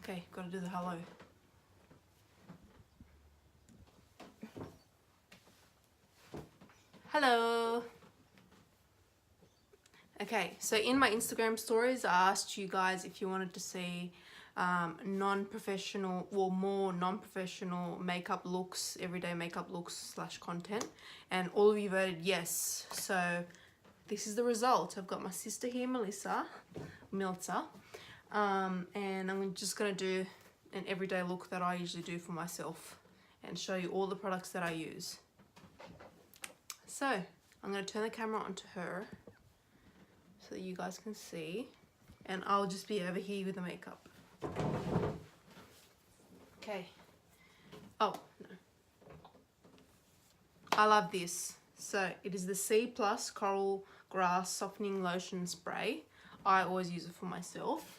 Okay, gotta do the hello. Hello. Okay, so in my Instagram stories, I asked you guys if you wanted to see non-professional or more non-professional makeup looks, everyday makeup looks / content, and all of you voted yes. So this is the result. I've got my sister here, Milza, and I'm just gonna do an everyday look that I usually do for myself and show you all the products that I use. So I'm gonna turn the camera onto her so that you guys can see, and I'll just be over here with the makeup. Okay. Oh, no. I love this. So it is the C+ Coral Grass Softening Lotion Spray. I always use it for myself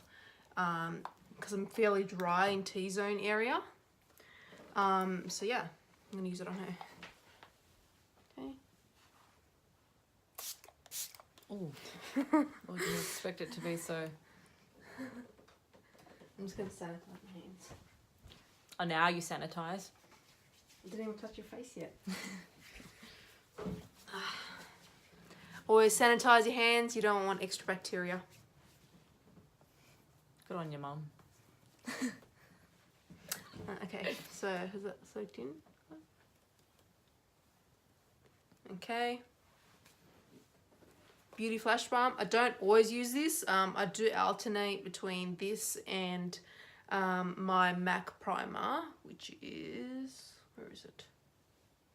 because I'm fairly dry in T-zone area. So yeah, I'm gonna use it on her. Okay. Oh, I didn't expect it to be so. I'm just gonna sanitize my hands. Oh, now you sanitize. I didn't even touch your face yet. Always sanitize your hands. You don't want extra bacteria. Good on your mum. Okay, so has that soaked in? Okay. Beauty Flash Balm. I don't always use this. I do alternate between this and my MAC primer, which is, where is it?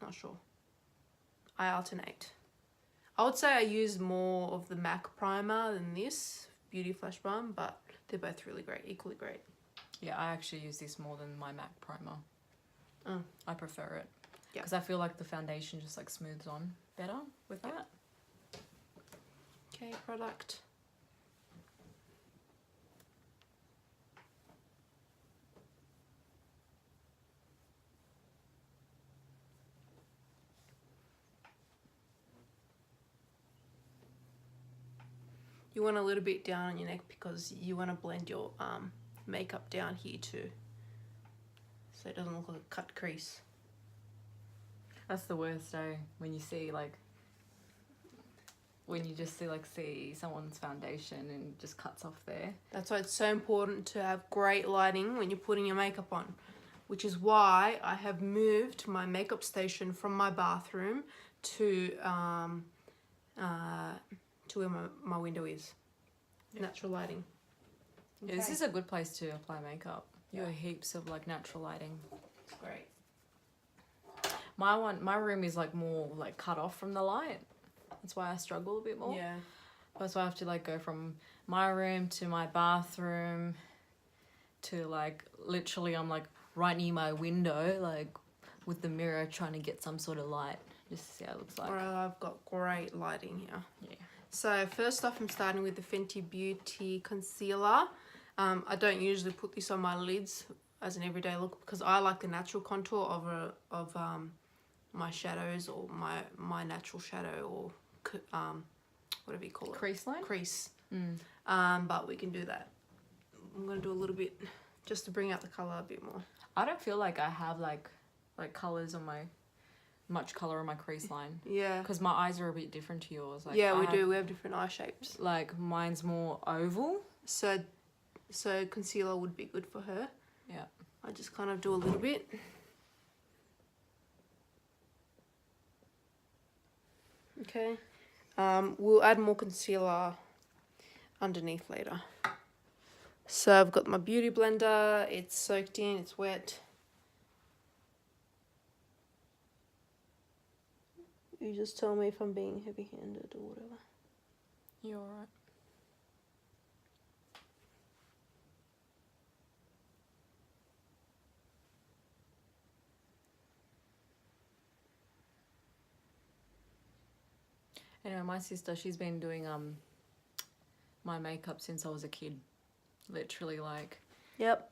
Not sure. I alternate. I would say I use more of the MAC primer than this Beauty Flash Balm, but they're both really great, equally great. Yeah, I actually use this more than my MAC primer. Oh. I prefer it. Yeah. Because I feel like the foundation just like smooths on better with that. Okay, product. You want a little bit down on your neck because you want to blend your makeup down here too, so it doesn't look like a cut crease. That's the worst, eh? When you see like, when you just see someone's foundation and it just cuts off there. That's why it's so important to have great lighting when you're putting your makeup on, which is why I have moved my makeup station from my bathroom to where my window is. Yeah. Natural lighting. Okay. Yeah, this is a good place to apply makeup. You Yeah. have heaps of like natural lighting. It's great. My room is like more like cut off from the light. That's why I struggle a bit more. Yeah. That's why I have to like go from my room to my bathroom to like literally I'm like right near my window, like with the mirror trying to get some sort of light just to see how it looks like. Alright, I've got great lighting here. Yeah. So first off, I'm starting with the Fenty Beauty Concealer. I don't usually put this on my lids as an everyday look because I like the natural contour of my shadows or my natural shadow or whatever you call it. Crease line? Crease. Mm. But we can do that. I'm going to do a little bit just to bring out the colour a bit more. I don't feel like I have like colours on much colour on my crease line. Yeah. Because my eyes are a bit different to yours. Like Yeah, we do. We have different eye shapes. Like mine's more oval. So concealer would be good for her. Yeah. I just kind of do a little bit. Okay. We'll add more concealer underneath later. So I've got my beauty blender. It's soaked in. It's wet. You just tell me if I'm being heavy-handed or whatever. You're alright. Anyway, my sister, she's been doing my makeup since I was a kid. Literally, like. Yep.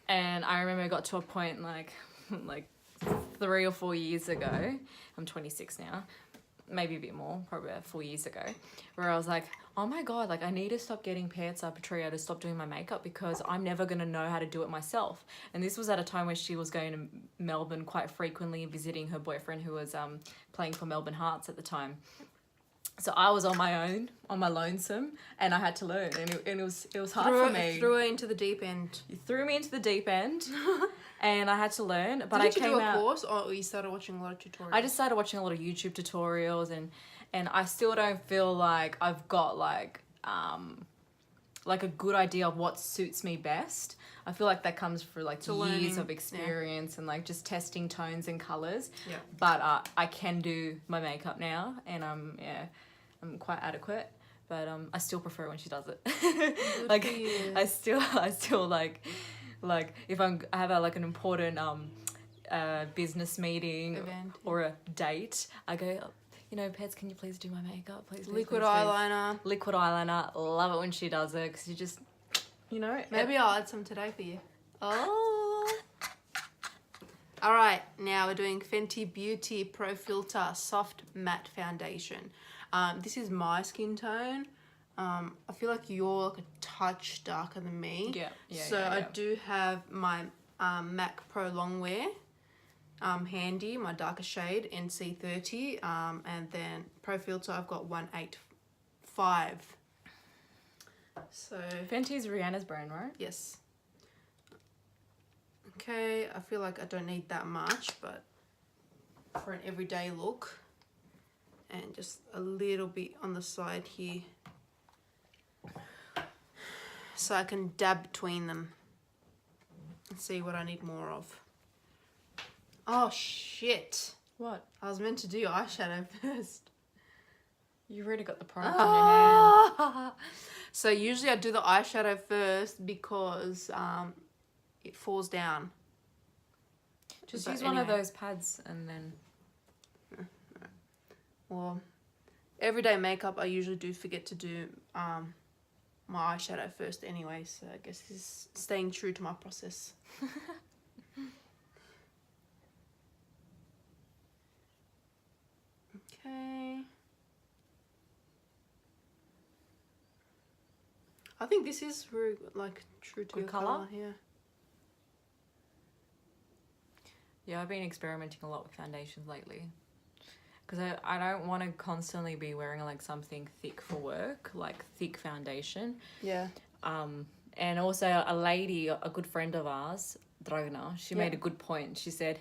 And I remember I got to a point like 3 or 4 years ago. I'm 26 now. maybe a bit more, probably about 4 years ago, where I was like, oh my God, like I need to stop getting Piazza Patria to stop doing my makeup because I'm never going to know how to do it myself. And this was at a time where she was going to Melbourne quite frequently, visiting her boyfriend who was playing for Melbourne Hearts at the time. So I was on my own, on my lonesome, and I had to learn, and it was hard for me. Threw her into the deep end. You threw me into the deep end, and I had to learn. But Did you came do a out. course, or you started watching a lot of tutorials? I just started watching a lot of YouTube tutorials, and I still don't feel like I've got like a good idea of what suits me best. I feel like that comes through like years learning, of experience and like just testing tones and colors. Yeah. But I can do my makeup now, and I'm quite adequate. But I still prefer when she does it. Like for you. I still like if I have like an important business meeting Event, or a date, I go, Pets, can you please do my makeup, please? Liquid please. eyeliner. Liquid eyeliner, love it when she does it because you just, Maybe I'll add some today for you. Oh. All right, now we're doing Fenty Beauty Pro Filter Soft Matte Foundation. This is my skin tone. I feel like you're like a touch darker than me. Yeah. So I do have my MAC Pro Longwear handy, my darker shade, NC30. And then Pro Filter, I've got 185. So Fenty's Rihanna's brand, right? yes. Okay, I feel like I don't need that much, but for an everyday look, and just a little bit on the side here, so I can dab between them and see what I need more of. Oh shit, What? I was meant to do eyeshadow first. You've already got the product on your hand. So usually I do the eyeshadow first because it falls down. Just But use one of anyway. those pads and then... Well, everyday makeup I usually do forget to do my eyeshadow first anyway, so I guess this is staying true to my process. Okay. I think this is very like true to Good your colour? colour, yeah. Yeah, I've been experimenting a lot with foundations lately. Because I don't want to constantly be wearing like something thick for work, like thick foundation. Yeah. And also a lady, a good friend of ours, Dragna, she Yeah. made a good point. She said,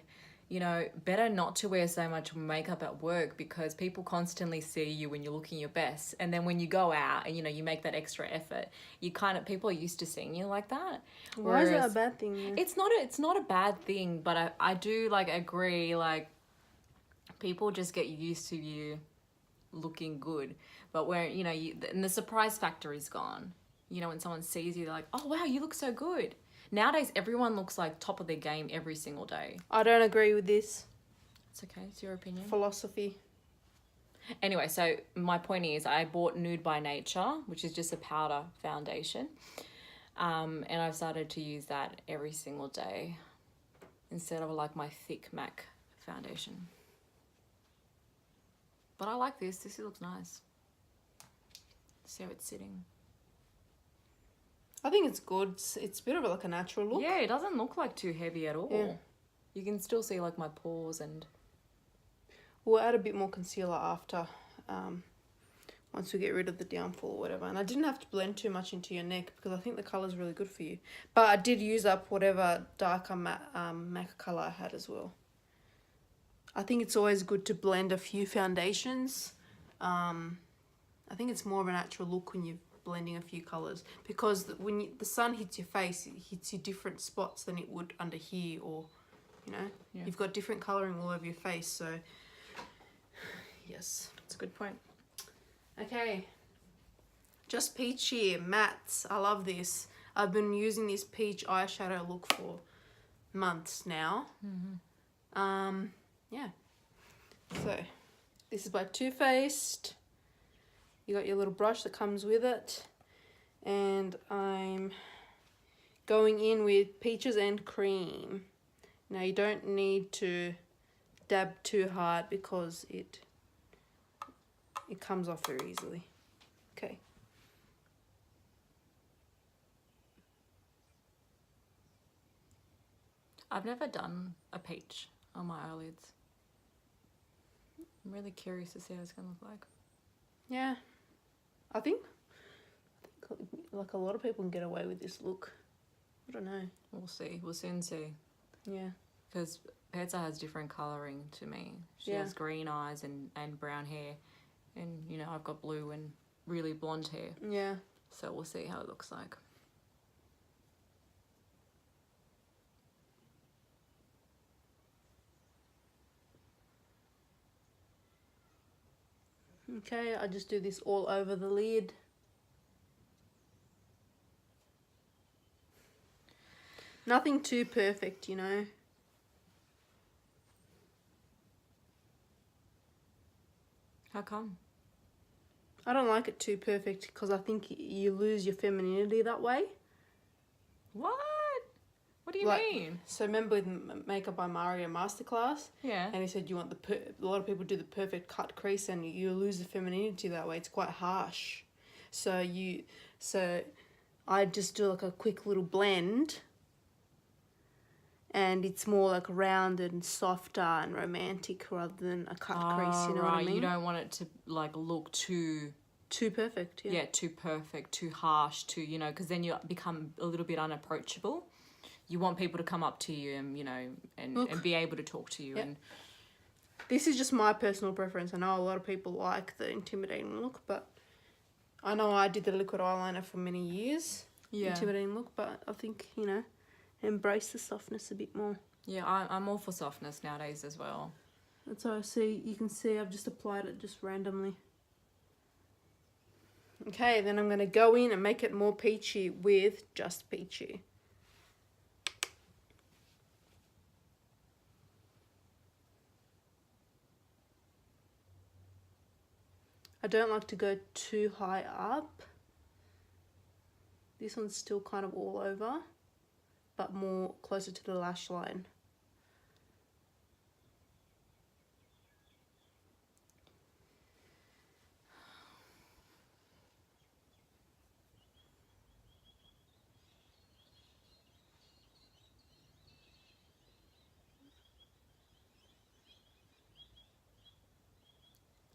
better not to wear so much makeup at work because people constantly see you when you're looking your best. And then when you go out and, you make that extra effort, people are used to seeing you like that. Why is that a Whereas- bad thing? Yeah? It's not a bad thing, but I do like agree, like people just get used to you looking good. But where, and the surprise factor is gone. When someone sees you, they're like, oh wow, you look so good. Nowadays, everyone looks like top of their game every single day. I don't agree with this It's okay, it's your opinion. philosophy. Anyway, so my point is I bought Nude by Nature, which is just a powder foundation. And I've started to use that every single day instead of like my thick MAC foundation. But I like this. This looks nice. See how it's sitting. I think it's good. It's a bit of like a natural look. Yeah, it doesn't look like too heavy at all. Yeah. You can still see like my pores and... We'll add a bit more concealer after, once we get rid of the downfall or whatever. And I didn't have to blend too much into your neck because I think the colour's really good for you. But I did use up whatever darker MAC colour I had as well. I think it's always good to blend a few foundations. I think it's more of a natural look when you're blending a few colours because when the sun hits your face, it hits you different spots than it would under here, or Yeah. you've got different colouring all over your face. So yes, It's a good point. okay, just peach here, mattes. I love this. I've been using this peach eyeshadow look for months now. Yeah, so this is by Too Faced. You got your little brush that comes with it, and I'm going in with Peaches and Cream. Now you don't need to dab too hard because it it comes off very easily. Okay. I've never done a peach on my eyelids. I'm really curious to see how it's gonna look like. Yeah. I think like a lot of people can get away with this look. I don't know. We'll see. We'll soon see. Yeah. Because Petra has different colouring to me. She Yeah. has green eyes and brown hair. And, you know, I've got blue and really blonde hair. Yeah. So we'll see how it looks like. Okay, I just do this all over the lid. Nothing too perfect, you know. How come? I don't like it too perfect because I think you lose your femininity that way. What? What do you Like- mean? So remember with Makeup by Mario Masterclass? Yeah. And he said you want a lot of people do the perfect cut crease and you lose the femininity that way. It's quite harsh. So I just do like a quick little blend and it's more like rounded and softer and romantic rather than a cut crease, you know what I mean? You don't want it to like look too perfect, yeah. too perfect, too harsh, too, you know, because then you become a little bit unapproachable. You want people to come up to you and, you know, and be able to talk to you. Yep. And This is just my personal preference. I know a lot of people like the intimidating look, but I know I did the liquid eyeliner for many years. yeah, Intimidating look, but I think, you know, embrace the softness a bit more. yeah, I'm all for softness nowadays as well. That's how I see. You can see I've just applied it just randomly. Okay, then I'm going to go in and make it more peachy with Just Peachy. I don't like to go too high up. This one's still kind of all over, but more closer to the lash line.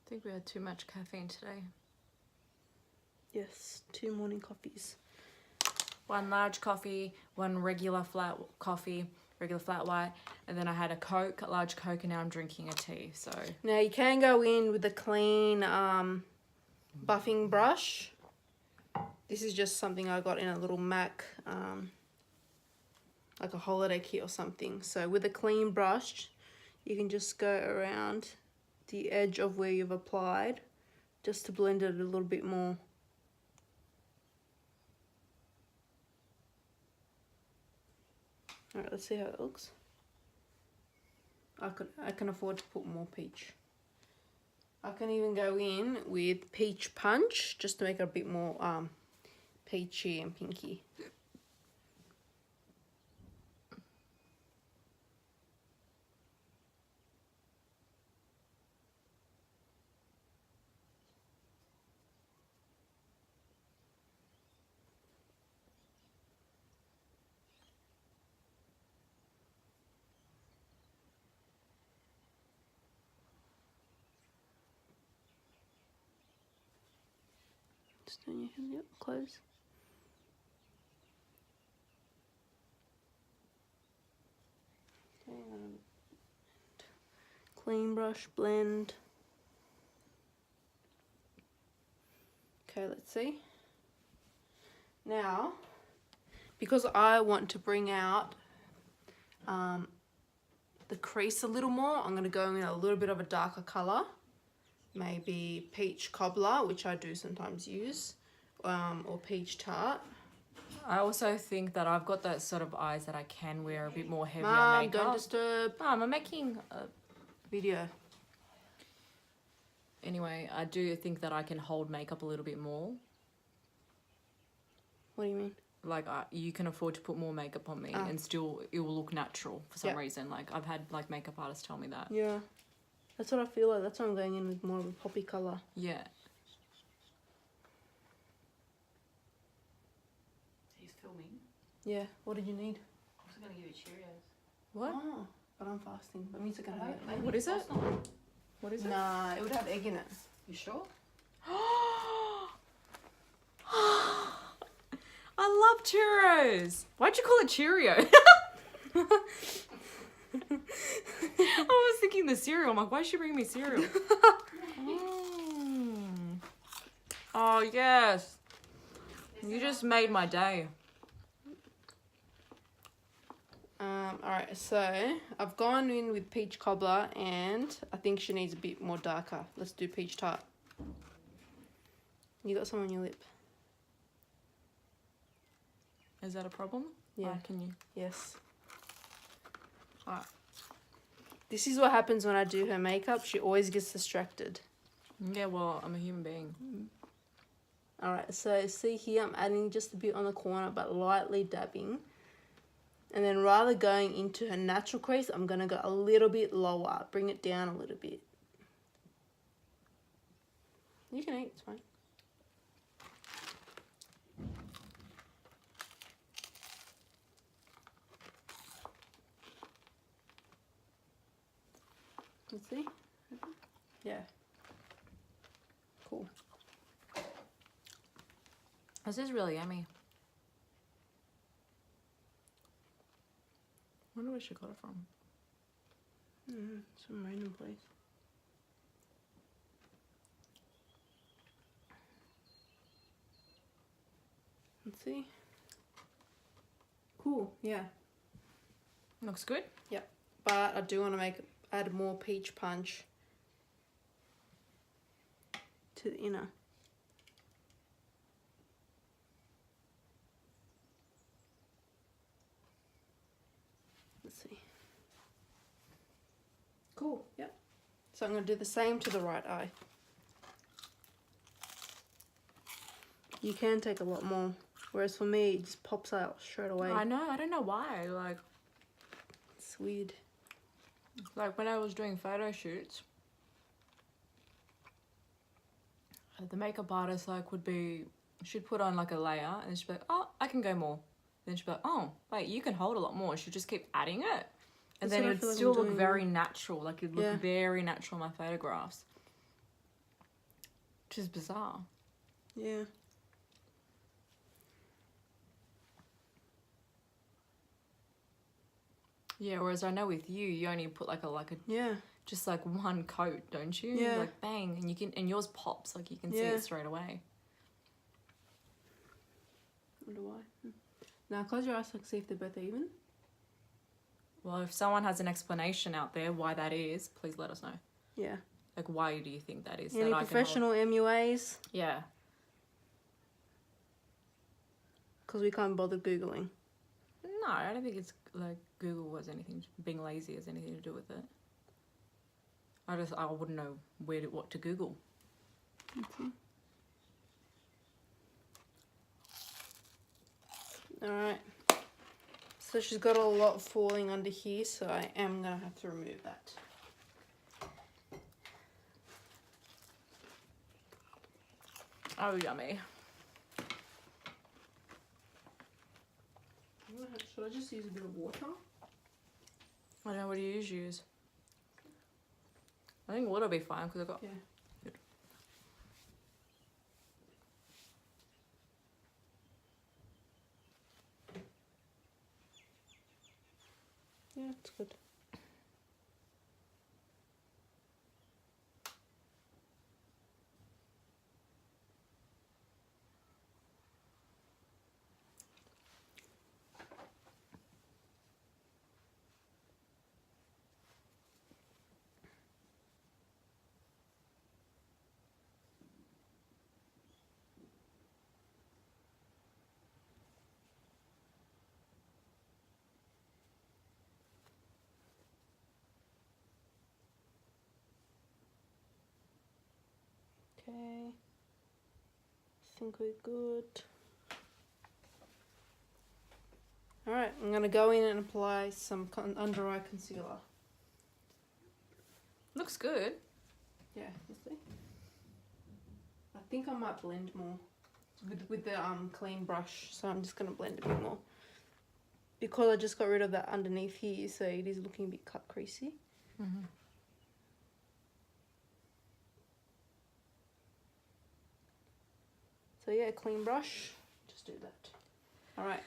I think we had too much caffeine today. Yes, 2 morning coffees. 1 large coffee, 1 regular flat coffee, regular flat white, and then I had a large Coke, and now I'm drinking a tea. So Now you can go in with a clean buffing brush. This is just something I got in a little MAC, like a holiday kit or something. So with a clean brush, you can just go around the edge of where you've applied, just to blend it a little bit more. Alright, let's see how it looks. I can afford to put more peach. I can even go in with peach punch just to make it a bit more peachy and pinky. Just on your hand, yep, close. Okay, clean brush, blend. Okay, let's see. Now, because I want to bring out the crease a little more, I'm going to go in a little bit of a darker colour. Maybe peach cobbler, which I do sometimes use, or peach tart. I also think that I've got that sort of eyes that I can wear a bit more heavier Mom, makeup. don't disturb. I'm making Video. anyway. I do think that I can hold makeup a little bit more. What do you mean? Like you can afford to put more makeup on me and still it will look natural for some Yep. reason. Like I've had like makeup artists tell me that. Yeah. That's what I feel like. That's why I'm going in with more of a poppy colour. Yeah. He's filming. Yeah. What did you need? I was going to give you Cheerios. What? Oh, but I'm fasting. That means I can have it. Maybe What is it? it's not. What is it? Nah, it would have egg in it. You sure? I love churros. Why'd you call it Cheerio? I was thinking the cereal. I'm like, why is she bringing me cereal? Mm. Oh, yes. You just made my day. Alright, so I've gone in with peach cobbler and I think she needs a bit more darker. Let's do peach tart. You got some on your lip? Is that a problem? Yeah. Can you? Yes. Alright. This is what happens when I do her makeup. She always gets distracted. Yeah, well, I'm a human being. Alright, so see here I'm adding just a bit on the corner but lightly dabbing. And then rather going into her natural crease, I'm going to go a little bit lower. Bring it down a little bit. You can eat, it's fine. Let's see. Yeah. Cool. This is really yummy. I wonder where she got it from. Some random place. Let's see. Cool, yeah. Looks good. But I do want to add more peach punch to the inner. Let's see. Cool, yep. So I'm going to do the same to the right eye. You can take a lot more, whereas for me it just pops out straight away. I know. I don't know why. It's weird. Like when I was doing photo shoots, the makeup artist she'd put on like a layer and she'd be like, oh, I can go more. Then she'd be like, oh, wait, you can hold a lot more. She'd just keep adding it. And That's then what I it would feel like still I'm look doing very natural. Like it'd look Yeah. very natural in my photographs. Which is bizarre. Yeah. Yeah, whereas I know with you, you only put like a Yeah. just like one coat, don't you? Yeah. Like bang, and yours pops, like you can see Yeah. it straight away. Wonder why. Now close your eyes so I can see if they're both even. Well, if someone has an explanation out there why that is, please let us know. Yeah. Like, why do you think that is? Any that I can hold? professional MUAs? Yeah. Because we can't bother Googling. No, I don't think it's like Google has anything, being lazy has anything to do with it. I wouldn't know what to Google. Alright. So she's got a lot falling under here, so I am going to have to remove that. Oh, yummy. Should I just use a bit of water? I don't know, what do you usually use? I think water will be fine because I've got... Yeah. Good. Yeah, it's good. Okay. I think we're good. Alright, I'm going to go in and apply some under eye concealer. Looks good. Yeah, you see? I think I might blend more with the clean brush, so I'm just gonna blend a bit more. Because I just got rid of that underneath here, so it is looking a bit cut creasy. Mm-hmm. So yeah, clean brush, just do that. Alright.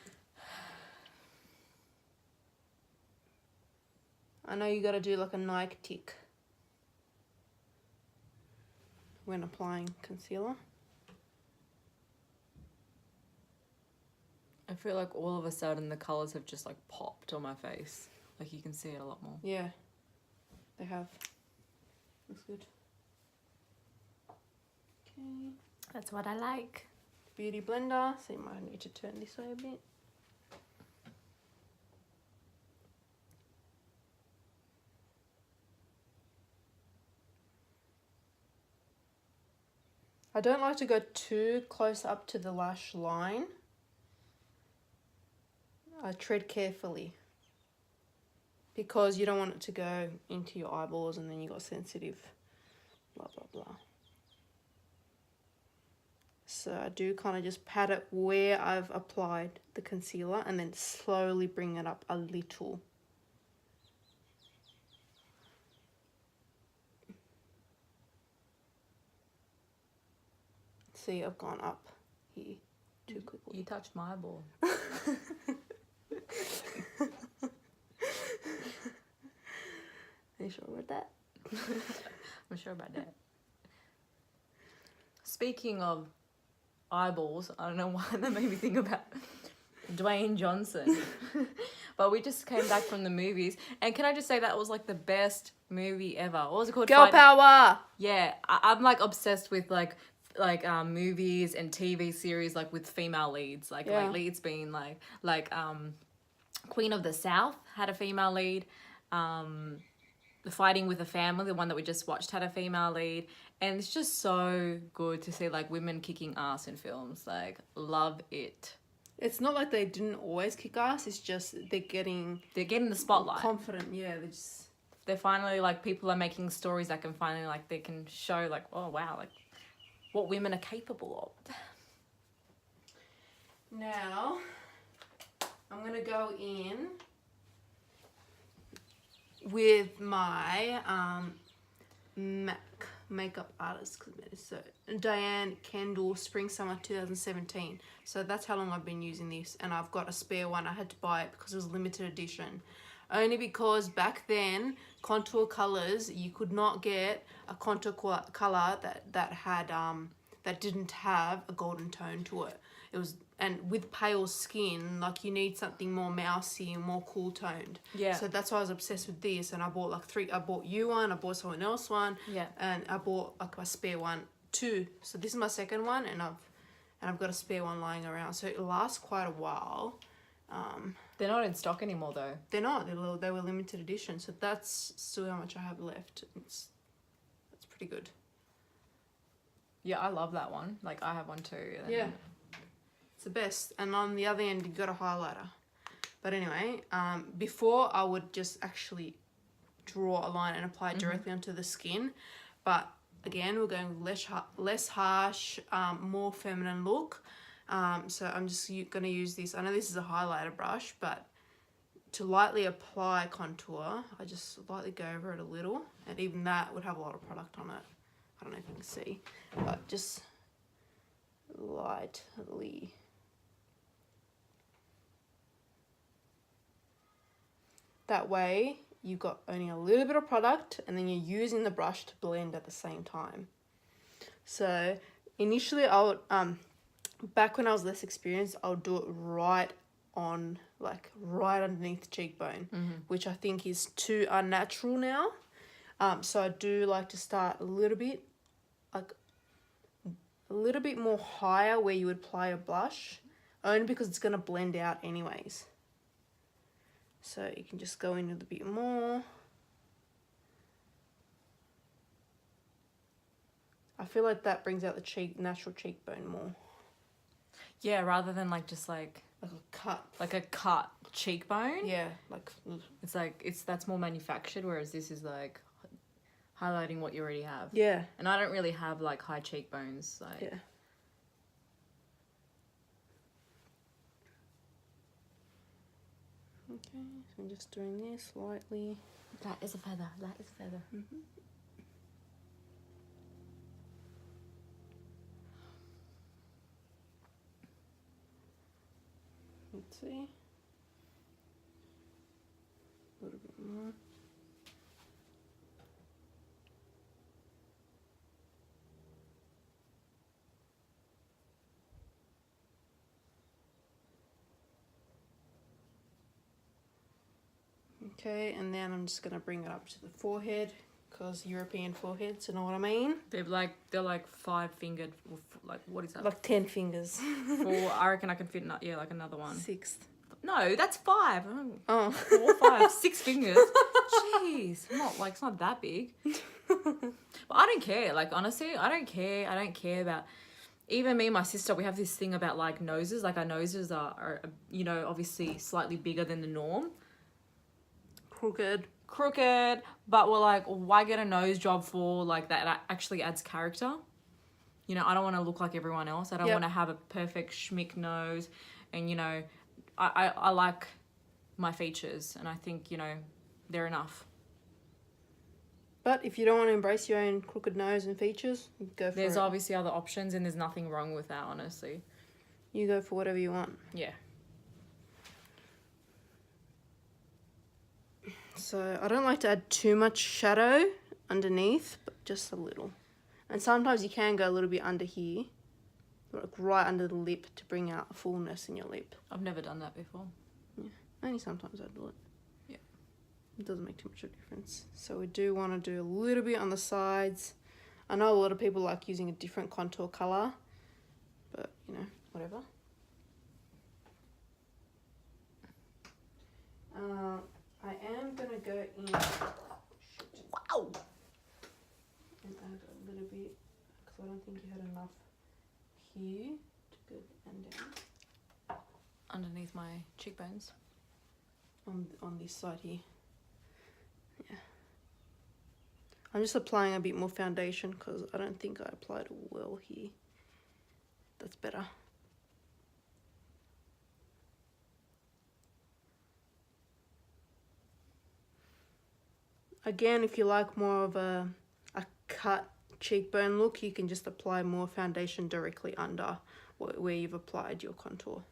I know you gotta do like a Nike tick when applying concealer. I feel like all of a sudden the colours have just like popped on my face. Like you can see it a lot more. Yeah, they have. Looks good. Okay. That's what I like. Beauty blender, so you might need to turn this way a bit. I don't like to go too close up to the lash line. I tread carefully because you don't want it to go into your eyeballs and then you got sensitive blah blah blah. So I do kind of just pat it where I've applied the concealer and then slowly bring it up a little. See, I've gone up here too quickly. You touched my eyeball. Are you sure about that? I'm sure about that. Speaking of eyeballs, I don't know why that made me think about Dwayne Johnson. But we just came back from the movies, and can I just say that was like the best movie ever? What was it called? Girl power! Yeah, I'm like obsessed with like movies and TV series like with female leads. Like Yeah. lately it's been like Queen of the South had a female lead. The Fighting with the Family, the one that we just watched, had a female lead. And it's just so good to see like women kicking ass in films. Like, love it. It's not like they didn't always kick ass, it's just they're getting They're getting the spotlight. confident. Yeah, they just... They're finally like, people are making stories that can finally like, they can show like, oh wow, like what women are capable of. Now, I'm going to go in with my MAC Makeup Artist Cosmetics. So, Diane Kendall Spring Summer 2017. So that's how long I've been using this. And I've got a spare one. I had to buy it because it was limited edition. Only because back then, contour colours, you could not get a contour colour that had that didn't have a golden tone to it. It was, and with pale skin, like you need something more mousy and more cool toned. Yeah. So that's why I was obsessed with this, and I bought like three. I bought you one, I bought someone else one, Yeah. and I bought like my spare one too. So this is my second one, and I've got a spare one lying around, so it lasts quite a while. They're not in stock anymore though. They're not. They were limited edition, so that's still how much I have left. That's pretty good. Yeah, I love that one. Like, I have one too. And Yeah. It's the best. And on the other end, you've got a highlighter. But anyway, before I would just actually draw a line and apply it directly onto the skin. But again, we're going with less harsh, more feminine look. So I'm just going to use this. I know this is a highlighter brush, but to lightly apply contour, I just lightly go over it a little. And even that would have a lot of product on it. I don't know if you can see, but just lightly. That way you've got only a little bit of product and then you're using the brush to blend at the same time. So initially I would, back when I was less experienced, I would do it right on, like right underneath the cheekbone, which I think is too unnatural now. So I do like to start a little bit, like a little bit more higher where you would apply a blush, only because it's going to blend out anyways. So you can just go in with a bit more. I feel like that brings out the natural cheekbone more. Yeah, rather than like just like Like a cut. a cut cheekbone. Yeah, like... It's like that's more manufactured, whereas this is like highlighting what you already have. Yeah. And I don't really have like high cheekbones. Like, Yeah. Okay, so I'm just doing this lightly. that is a feather. That is a feather. Let's see. A little bit more. Okay, and then I'm just gonna bring it up to the forehead, because European foreheads, you know what I mean? They're like 5-fingered. Like, what is that? Like 10 fingers. 4. I reckon I can fit. Like another one. 6th. No, that's 5. Oh. 4, 5, 6 fingers. Jeez, not like it's not that big. But I don't care. Like, honestly, I don't care. I don't care about. Even me and my sister, we have this thing about like noses. Like our noses are you know, obviously slightly bigger than the norm. Crooked. But we're like, why get a nose job for? Like, that actually adds character. You know, I don't want to look like everyone else. I don't Yep. want to have a perfect schmick nose. And, you know, I like my features, and I think, you know, they're enough. But if you don't want to embrace your own crooked nose and features, go for There's it. obviously other options, and there's nothing wrong with that, honestly. You go for whatever you want. Yeah. So I don't like to add too much shadow underneath, but just a little. And sometimes you can go a little bit under here, like right under the lip, to bring out a fullness in your lip. I've never done that before. Only sometimes I do it. Yeah. It doesn't make too much of a difference. So we do want to do a little bit on the sides. I know a lot of people like using a different contour colour, but you know, whatever. I am going to go in Wow. and add a little bit, because I don't think you had enough here to go and down Underneath my cheekbones. on this side here. Yeah. I'm just applying a bit more foundation because I don't think I applied well here. That's better. Again, if you like more of a cut cheekbone look, you can just apply more foundation directly under where you've applied your contour.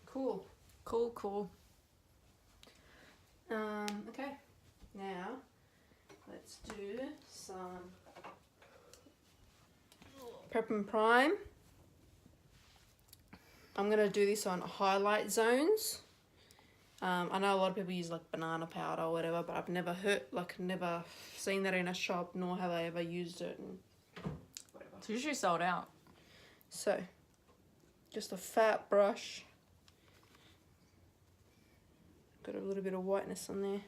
Cool. Cool. Okay, now let's do some prep and prime. I'm gonna do this on highlight zones. I know a lot of people use like banana powder or whatever, but I've never never seen that in a shop, nor have I ever used it. And whatever. It's usually sold out. So, just a fat brush. Got a little bit of whiteness on there.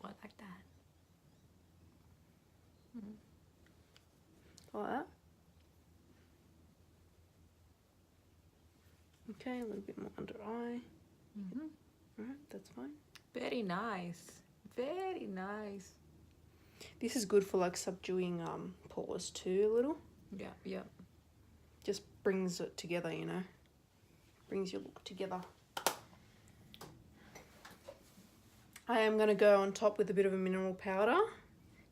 What, like that? Like that. Okay, a little bit more under eye. Alright, that's fine. Very nice. Very nice. This is good for like subduing pores too a little. Yeah. Just brings it together, you know. Brings your look together. I am going to go on top with a bit of a mineral powder.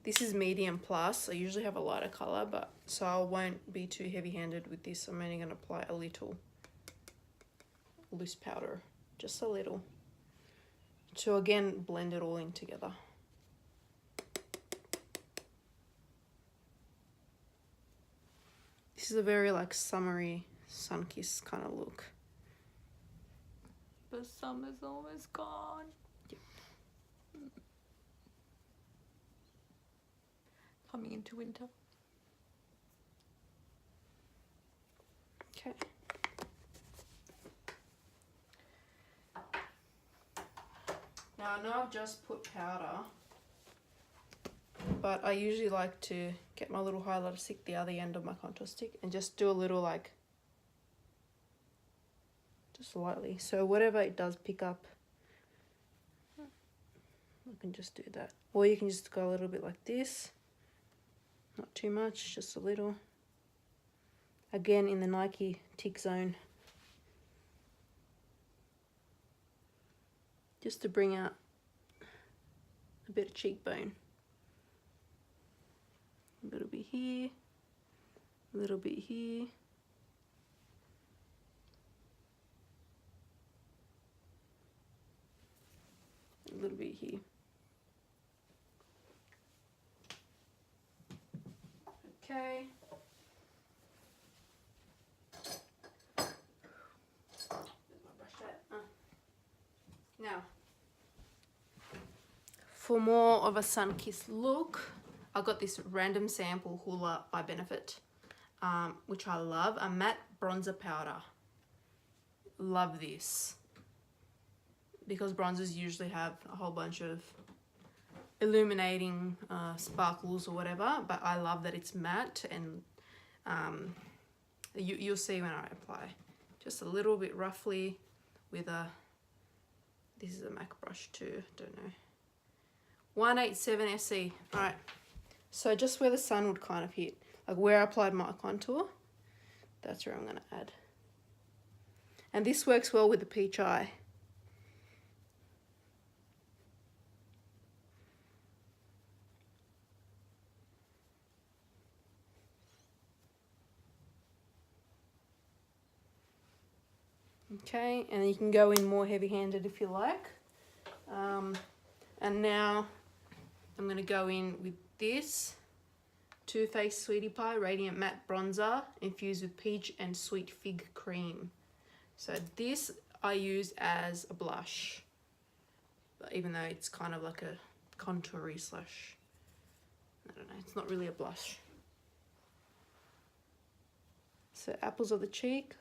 This is medium plus. I usually have a lighter colour, but so I won't be too heavy-handed with this. I'm only going to apply a little loose powder, just a little, to again blend it all in together. This is a very like summery, sun-kissed kind of look. The summer's almost gone. Yep. Coming into winter. Okay. Now I know I've just put powder but I usually like to get my little highlighter stick, the other end of my contour stick, and just do a little like, just lightly. So whatever it does pick up, I can just do that. Or you can just go a little bit like this. Not too much, just a little. Again, in the Nike tick zone. Just to bring out a bit of cheekbone. A little bit here, a little bit here. A little bit here. Okay. Now, for more of a sun-kissed look, I got this random sample Hoola by Benefit, which I love, a matte bronzer powder. Love this. Because bronzers usually have a whole bunch of illuminating sparkles or whatever, but I love that it's matte, and you'll see when I apply. Just a little bit roughly with a, this is a MAC brush too, don't know. 187 SE. Alright, so just where the sun would kind of hit, like where I applied my contour, that's where I'm going to add. And this works well with the peach eye. Okay, and you can go in more heavy-handed if you like. And now I'm going to go in with this Too Faced Sweetie Pie Radiant Matte Bronzer infused with peach and sweet fig cream. So this I use as a blush, but even though it's kind of like a contoury slash, I don't know, it's not really a blush. So apples of the cheek.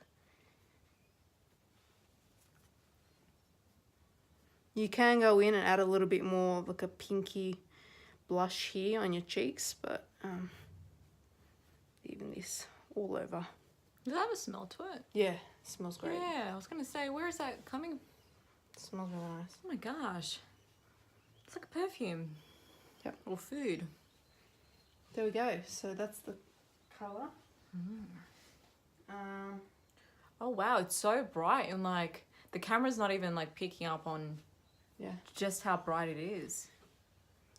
You can go in and add a little bit more of like a pinky blush here on your cheeks, but even this all over. Does that have a smell to it? Yeah, it smells great. Yeah, I was gonna say, where is that coming? It smells really nice. Oh my gosh, it's like a perfume. Yep. Or food. There we go. So that's the colour. Oh wow, it's so bright, and like the camera's not even like picking up on Yeah. just how bright it is.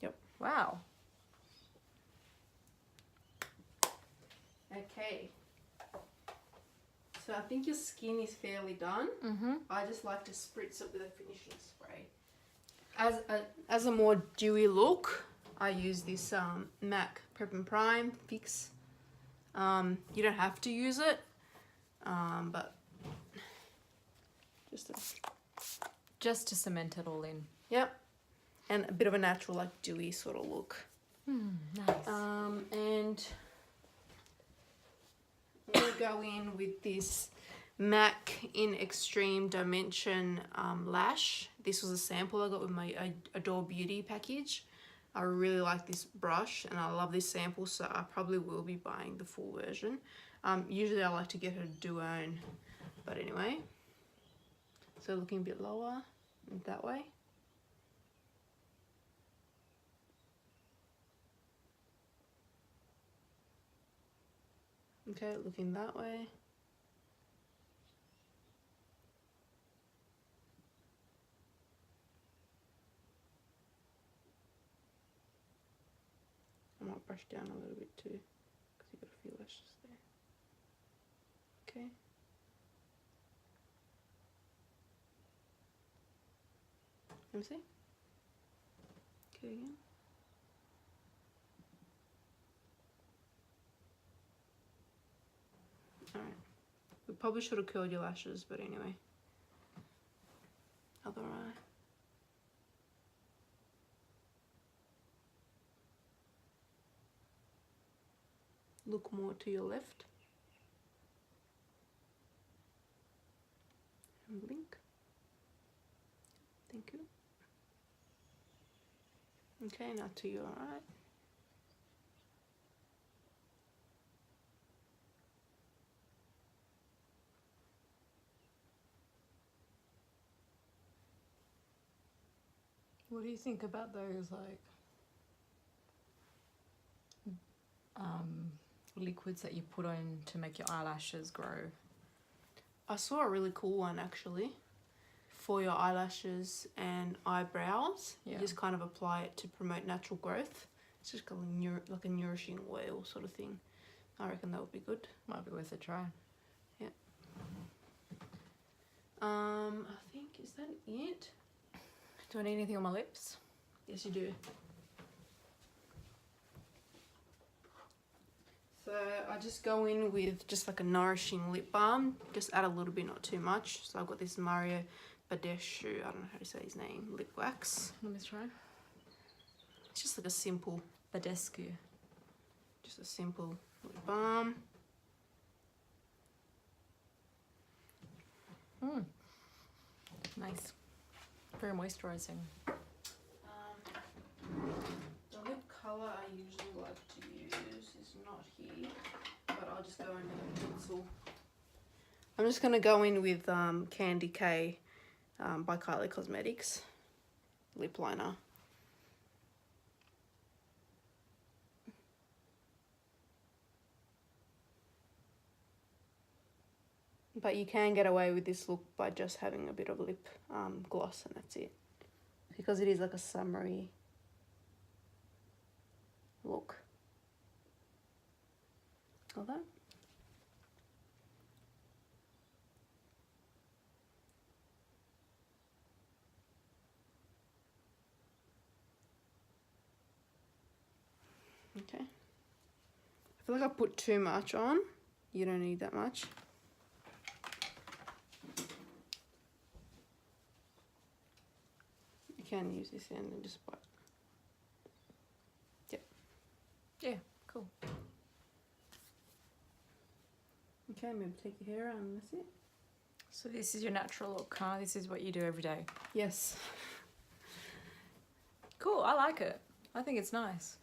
Yep. Wow. Okay. So I think your skin is fairly done. Mm-hmm. I just like to spritz it with a finishing spray. As a more dewy look, I use this MAC Prep and Prime Fix. You don't have to use it, but Just to cement it all in. Yep. And a bit of a natural, like, dewy sort of look. Nice. And I'm going to go in with this MAC in Extreme Dimension lash. This was a sample I got with my Adore Beauty package. I really like this brush and I love this sample, so I probably will be buying the full version. Usually I like to get her duo, but anyway. So looking a bit lower that way. Okay, looking that way. I might brush down a little bit too, because you've got a few lashes there. Okay. Let me see. Okay, again. Alright. We probably should have curled your lashes, but anyway. Other eye. Look more to your left. And blink. Thank you. Okay, now to your right. What do you think about those like liquids that you put on to make your eyelashes grow? I saw a really cool one actually for your eyelashes and eyebrows. Yeah. You just kind of apply it to promote natural growth. It's just like a nourishing oil sort of thing. I reckon that would be good. Might be worth a try. I think, is that it? Do I need anything on my lips? Yes, you do. So I just go in with just like a nourishing lip balm. Just add a little bit, not too much. So I've got this Mario Badescu, I don't know how to say his name, lip wax. Let me try. It's just like a simple, Badescu. just a simple lip balm. Nice. Very moisturising. The lip colour I usually like to use is not here, but I'll just go in with a pencil. I'm just going to go in with Candy K by Kylie Cosmetics lip liner. But you can get away with this look by just having a bit of lip gloss, and that's it. Because it is like a summery look. All that. Okay. I feel like I put too much on. You don't need that much. You can use this end and just wipe. Yep. Yeah, cool. Okay, maybe take your hair out and that's it. So this is your natural look, huh? This is what you do every day. Yes. Cool, I like it. I think it's nice.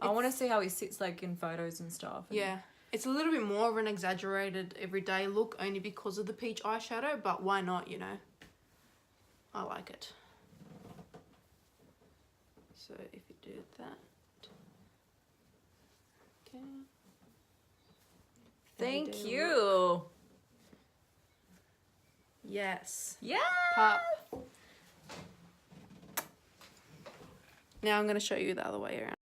I want to see how he sits like in photos and stuff. And Yeah. It's a little bit more of an exaggerated everyday look only because of the peach eyeshadow, but why not, you know? I like it. So if you do that. Okay. Thank Everyday you. Yes. Yeah. Pop. Now I'm going to show you the other way around.